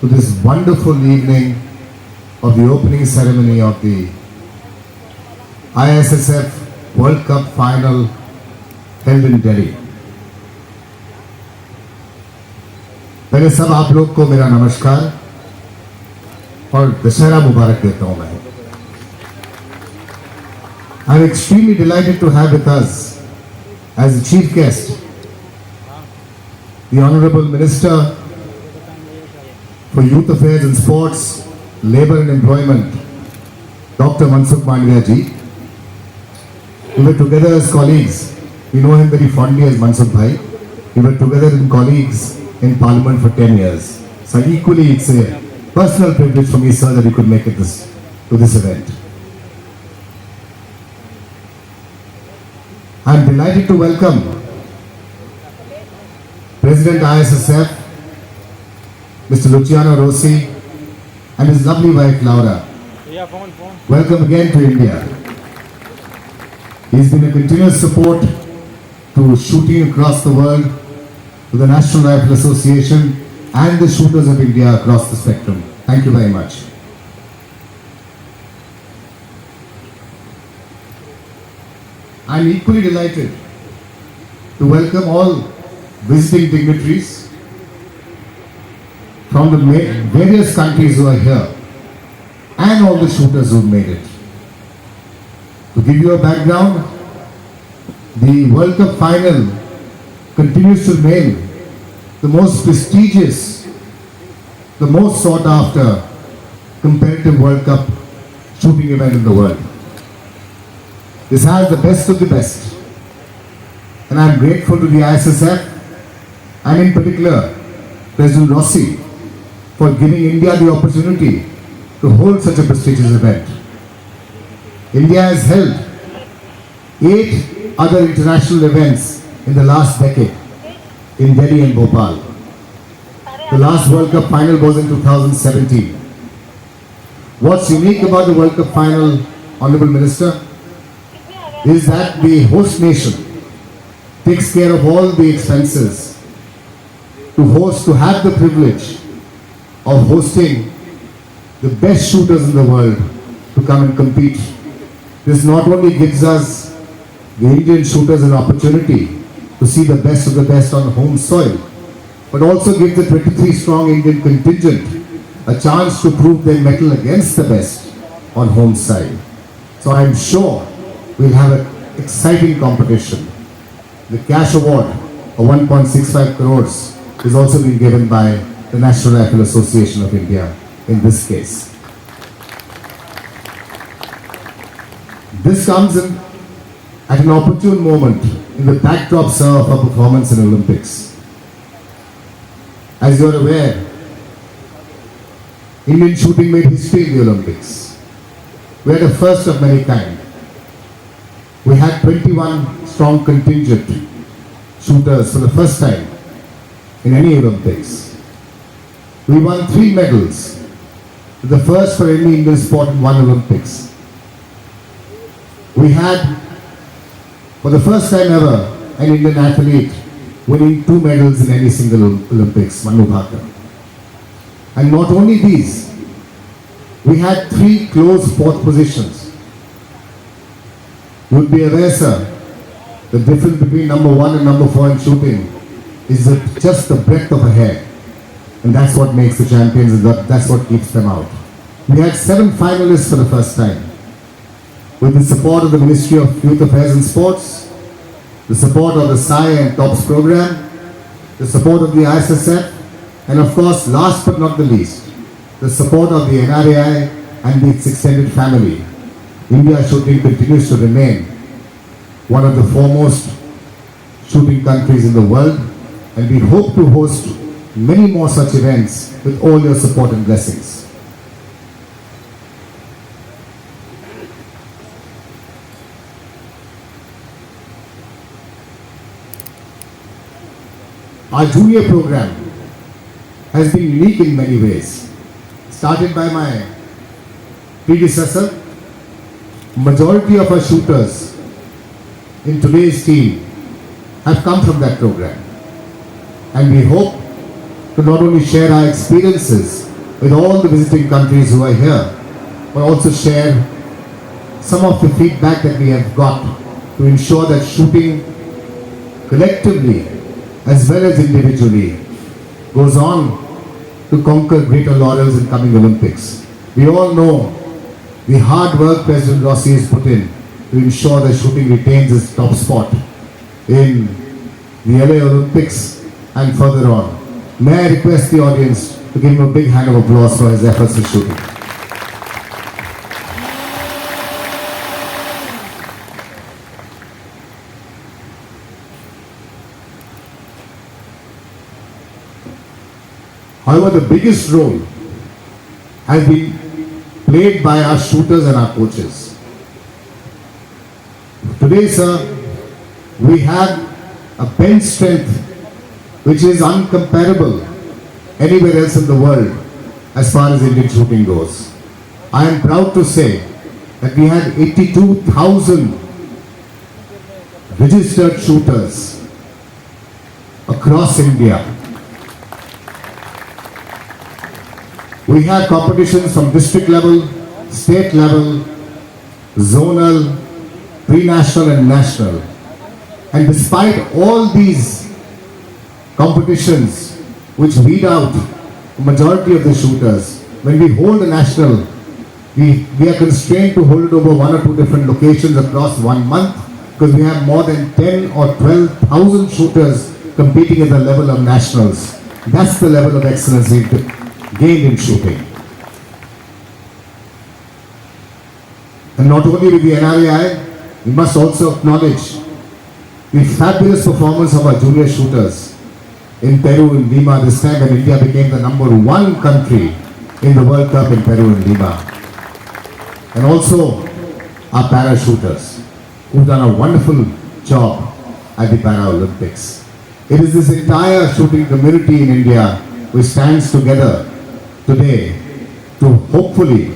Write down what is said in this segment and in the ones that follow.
to this wonderful evening of the opening ceremony of the ISSF World Cup final held in Delhi. पहले सब आप लोग को मेरा नमस्कार और दशहरा मुबारक देता हूं मैं. I am extremely delighted to have with us as the chief guest the Honorable Minister for Youth Affairs and Sports, Labour and Employment, Dr. Mansukhmandiya ji. We were together as colleagues. We know him very fondly as Mansukh Bhai. We were together as colleagues in Parliament for 10 years. So equally it's a personal privilege for me, sir, that you could make it to this event. I am delighted to welcome President ISSF, Mr. Luciano Rossi, and his lovely wife Laura. Welcome again to India. He's been a continuous support to shooting across the world, to the National Rifle Association and the shooters of India across the spectrum. Thank you very much. I'm equally delighted to welcome all visiting dignitaries from the various countries who are here and all the shooters who made it. To give you a background, the World Cup final continues to remain the most prestigious, the most sought after competitive World Cup shooting event in the world. This has the best of the best, and I am grateful to the ISSF and in particular President Rossi for giving India the opportunity to hold such a prestigious event. India has held 8 other international events in the last decade in Delhi and Bhopal. The last World Cup final was in 2017. What's unique about the World Cup final, Honorable Minister, is that the host nation takes care of all the expenses to have the privilege of hosting the best shooters in the world to come and compete. This not only gives us, the Indian shooters, an opportunity to see the best of the best on home soil, but also gives the 23-strong Indian contingent a chance to prove their mettle against the best on home side. So I'm sure we'll have an exciting competition. The cash award of 1.65 crores is also being given by the National Rifle Association of India in this case. This comes in at an opportune moment in the backdrop, sir, of our performance in the Olympics. As you are aware, Indian shooting made history in the Olympics. We had a first of many kind. We had 21 strong contingent shooters for the first time in any Olympics. We won 3 medals, the first for any Indian sport in one Olympics. We had, for the first time ever, an Indian athlete winning 2 medals in any single Olympics, Manu Bhaker. And not only these, we had 3 close fourth positions. You would be aware, sir, the difference between number 1 and number 4 in shooting is just the breadth of a hair. And that's what makes the champions, and that's what keeps them out. We had 7 finalists for the first time. With the support of the Ministry of Youth Affairs and Sports, the support of the SAI and TOPS program, the support of the ISSF, and of course, last but not the least, the support of the NRAI and its extended family, India shooting continues to remain one of the foremost shooting countries in the world, and we hope to host many more such events with all your support and blessings. Our junior program has been unique in many ways. Started by my predecessor, majority of our shooters in today's team have come from that program. And we hope to not only share our experiences with all the visiting countries who are here, but also share some of the feedback that we have got to ensure that shooting collectively as well as individually goes on to conquer greater laurels in coming Olympics. We all know the hard work President Rossi has put in to ensure that shooting retains its top spot in the LA Olympics and further on. May I request the audience to give him a big hand of applause for his efforts in shooting. However, the biggest role has been played by our shooters and our coaches. Today, sir, we have a bench strength which is uncomparable anywhere else in the world as far as Indian shooting goes. I am proud to say that we have 82,000 registered shooters across India. We have competitions from district level, state level, zonal, pre-national and national. And despite all these competitions which weed out the majority of the shooters, when we hold a national, we are constrained to hold it over 1 or 2 different locations across 1 month because we have more than 10 or 12,000 shooters competing at the level of nationals. That's the level of excellence we've gained in shooting. And not only with the NRAI, we must also acknowledge the fabulous performance of our junior shooters in Peru and Lima this time when India became the #1 country in the World Cup in Peru and Lima. And also our para shooters who've done a wonderful job at the Paralympics. It is this entire shooting community in India which stands together today to hopefully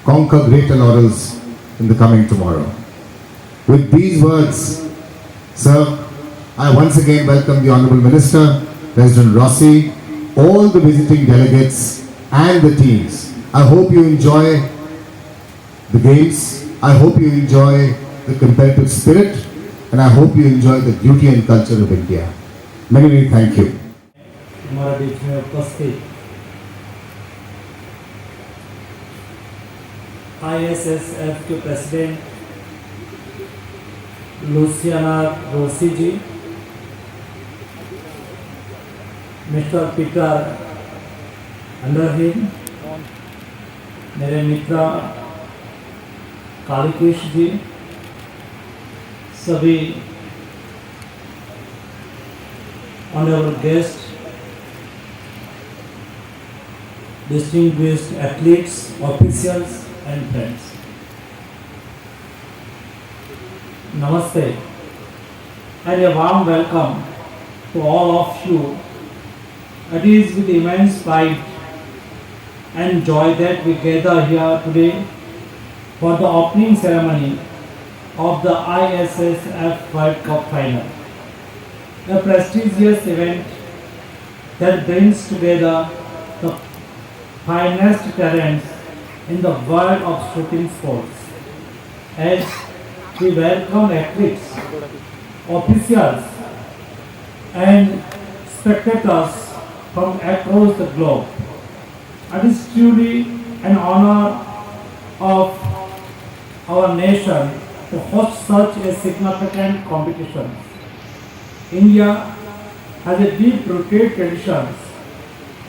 conquer greater laurels in the coming tomorrow. With these words, sir, I once again welcome the Honourable Minister, President Rossi, all the visiting delegates and the teams. I hope you enjoy the games, I hope you enjoy the competitive spirit, and I hope you enjoy the beauty and culture of India. Many, many thank you. हमारा बीच में उपस्थित ISSF के president Louisiana Rossi जी, mister Peter अंडरहिल, मेरे मित्र कालिकेश जी, सभी honourable guest, distinguished athletes, officials and friends. Namaste and a warm welcome to all of you. It is with immense pride and joy that we gather here today for the opening ceremony of the ISSF World Cup Final, a prestigious event that brings together the finest talents in the world of shooting sports. As we welcome athletes, officials and spectators from across the globe, it is truly an honor of our nation to host such a significant competition. India has a deep-rooted traditions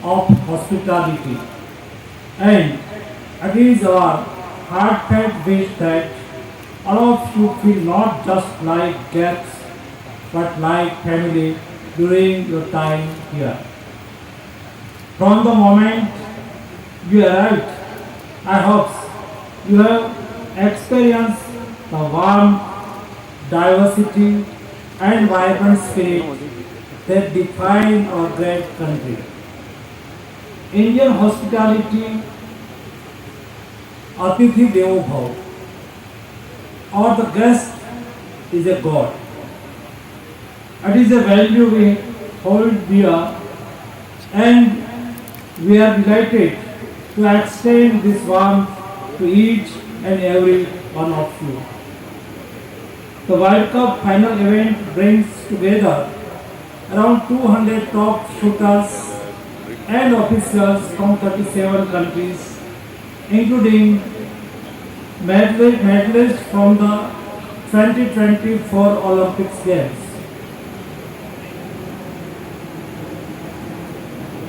of hospitality, and it is our heartfelt wish that all of you feel not just like guests but like family during your time here. From the moment you arrived, I hope you have experienced the warmth, diversity and vibrant spirit that define our great country. Indian hospitality, Atithi Devo Bhava, or the guest is a god. It is a value we hold dear, and We are delighted to extend this warmth to each and every one of you. The World Cup final event brings together around 200 top shooters and officials from 37 countries, including medalists from the 2024 Olympics Games.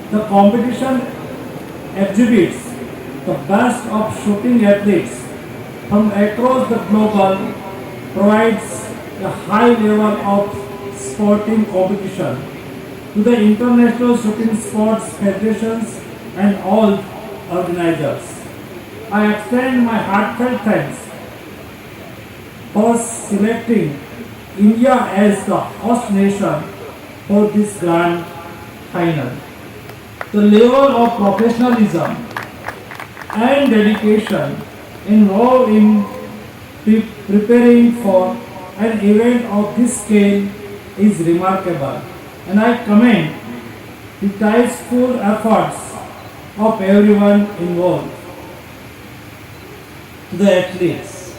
The competition exhibits the best of shooting athletes from across the globe, provides a high level of sporting competition to the international shooting sports federations and all organizers. I extend my heartfelt thanks for selecting India as the host nation for this grand final. The level of professionalism and dedication involved in preparing for an event of this scale is remarkable, and I commend the tireless efforts of everyone involved. The athletes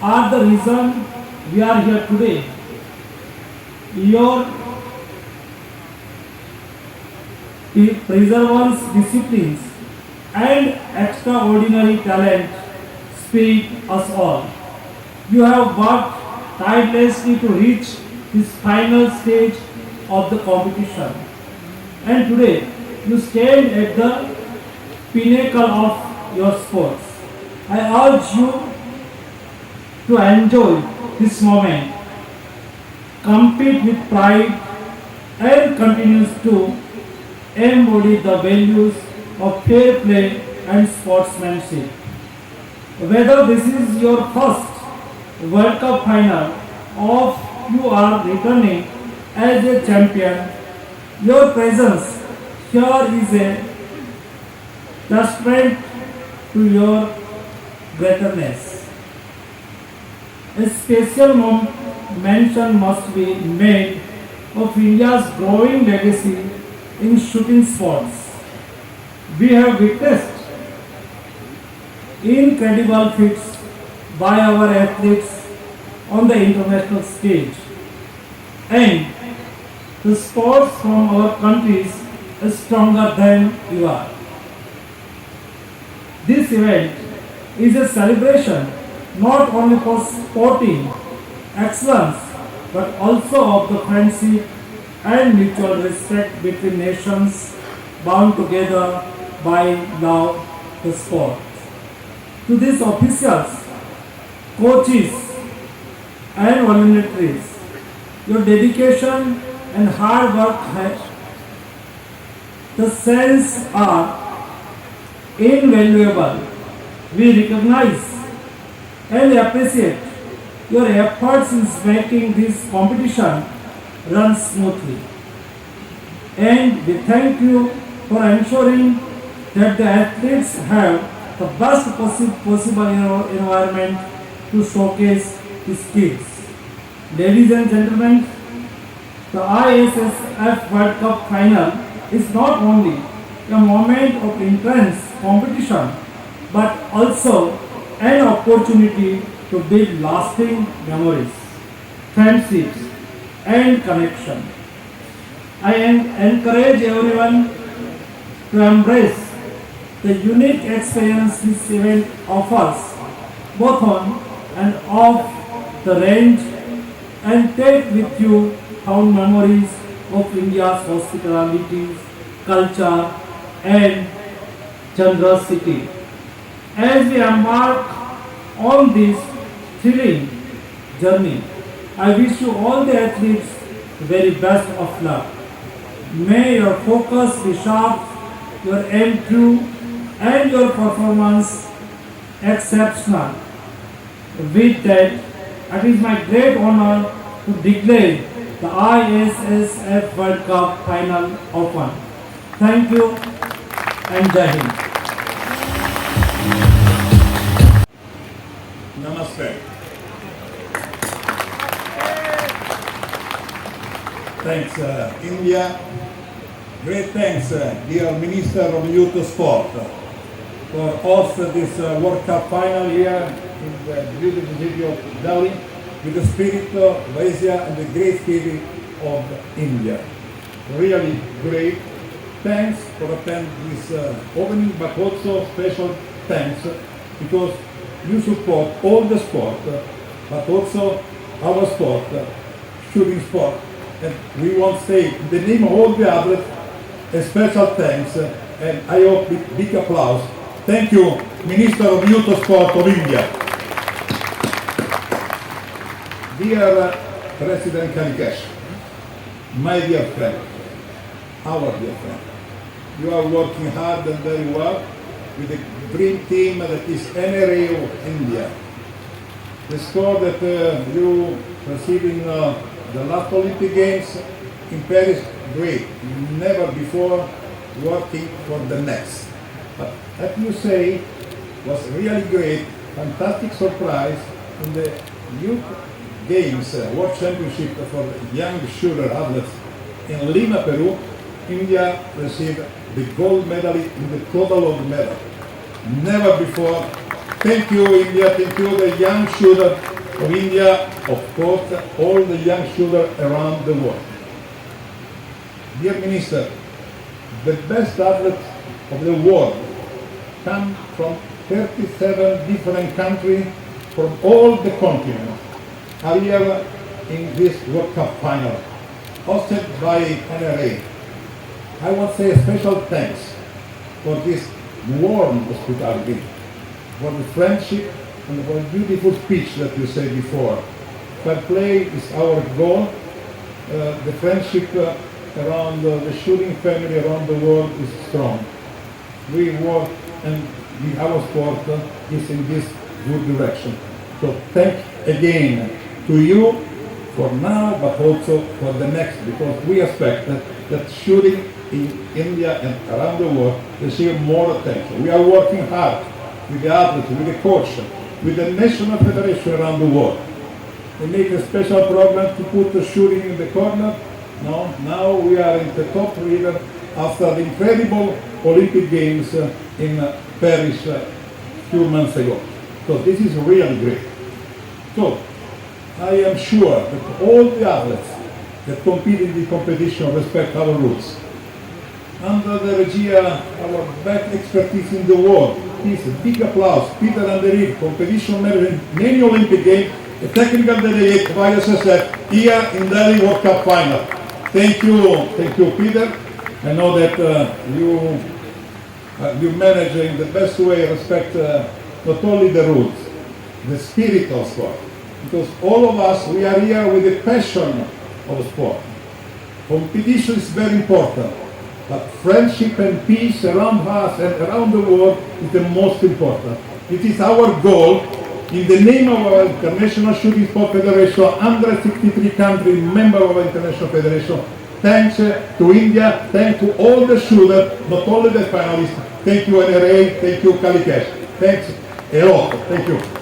are the reason we are here today. Your perseverance, disciplines, and extraordinary talent speak us all. You have worked tirelessly to reach this final stage of the competition, and today you stand at the pinnacle of your sports. I urge you to enjoy this moment, compete with pride, and continue to embody the values of fair play and sportsmanship. Whether this is your first World Cup final or you are returning as a champion, your presence here is a testament to your greatness. A special mention must be made of India's growing legacy in shooting sports. We have witnessed incredible feats by our athletes on the international stage, and the sports from our countries is stronger than ever. This event is a celebration not only for sporting excellence but also of the friendship and mutual respect between nations bound together by love the sport. To these officials, coaches and volunteers, your dedication and hard work the sense are invaluable. We recognize and appreciate your efforts in making this competition run smoothly. And we thank you for ensuring that the athletes have the best possible environment to showcase his skills. Ladies and gentlemen, the ISSF World Cup final is not only a moment of intense competition but also an opportunity to build lasting memories, friendships, and connection. I encourage everyone to embrace the unique experience this event offers, both on and off the range, and take with you fond memories of India's hospitality, culture, and generosity. As we embark on this thrilling journey, I wish you all the athletes the very best of luck. May your focus be sharp, your aim true, and your performance exceptional. With that, it is my great honor to declare the ISSF World Cup final open. Thank you and Jai Hind. Namaste. Thanks. India Great thanks, dear Minister of Youth Sport, for host this World Cup final here in the beautiful city of Delhi with the spirit of Asia and the great spirit of India. Really great. Thanks for attending this opening, but also special thanks because you support all the sport, but also our sport, shooting sport. And we want to say in the name of all the others, a special thanks, and I hope big applause. Thank you, Minister of Youth Sport of India. Dear President Kalikesh, my dear friend, our dear friend, you are working hard and very well with the dream team that is NRAI of India. The score that you received in the last Olympic Games in Paris, great. Never before working for the next. But let me say, was really great, fantastic surprise in the Youth Games World Championship for young shooter athletes in Lima, Peru. India received the gold medal in the total of the medal. Never before. Thank you, India. Thank you, the young shooter of India, of course, all the young shooters around the world. Dear Minister, the best athletes of the world come from 37 different countries from all the continents, are here in this World Cup final, hosted by NRAI. I want to say a special thanks for this warm hospitality, for the friendship and for the beautiful speech that you said before. Fair play is our goal. The friendship around the shooting family around the world is strong. We work and our sport is in this good direction. So thank again to you for now, but also for the next, because we expect that shooting in India and around the world receive more attention. We are working hard with the athletes, with the coach, with the national federation around the world. We make a special program to put the shooting in the corner. Now we are in the top leader after the incredible Olympic Games in Paris a few months ago. So this is really great. So I am sure that all the athletes that compete in the competition respect our rules. Under the regia, our best expertise in the world, please, a big applause, Peter Anderid, competition manager in many Olympic Games, the technical delegate of ISSF here in Delhi World Cup final. Thank you, Peter. I know that you manage in the best way, respect not only the rules, the spirit of sport. Because all of us, we are here with the passion of sport. Competition is very important, but friendship and peace around us and around the world is the most important. It is our goal, in the name of our International Shooting Sport Federation, 163 countries, member of our International Federation. Thanks to India, thanks to all the shooters, not only the finalists. Thank you, NRAI, thank you, Kalikesh. Thanks a lot. Thank you.